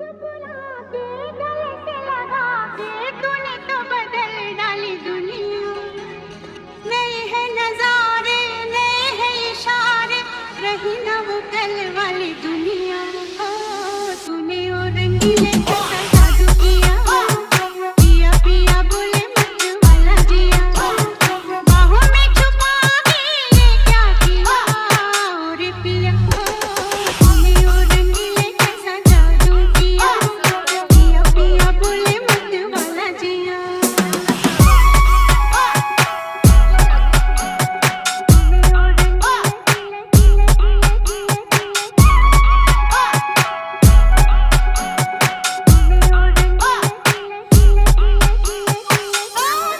सपना के गले से लगा के तूने तो बदल डाली दुनिया। नए हैं नजारे, नए हैं इशारे, रही ना वो कल वाली दुनिया। तूने वो रंगीले कैसा जादू किया, पिया पिया बोले मत वाला जिया। बाहों में छुपा के ये क्या किया रे पिया। तूने वो रंगीले कैसा जादू किया, पिया पिया बोले मत वाला जिया।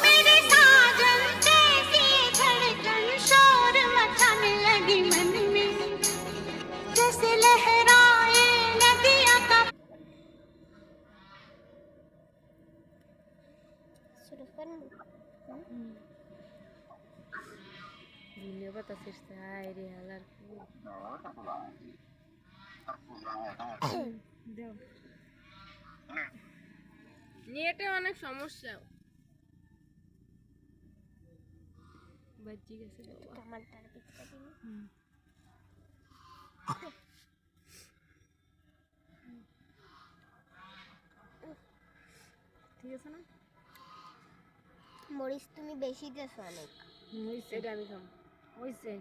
मेरे साजन कैसी धड़कन शोर मचाने लगी मन में, जैसे लहराए नदियाँ का। Dunia batas aire halar. নেটে অনেক সমস্যা বাজি গেছে আমার তার পিছটা দিন ঠিক আছে না মরিচ তুমি বেশি দিয়েছো অনেক হইছে এটা আমি খাম হইছে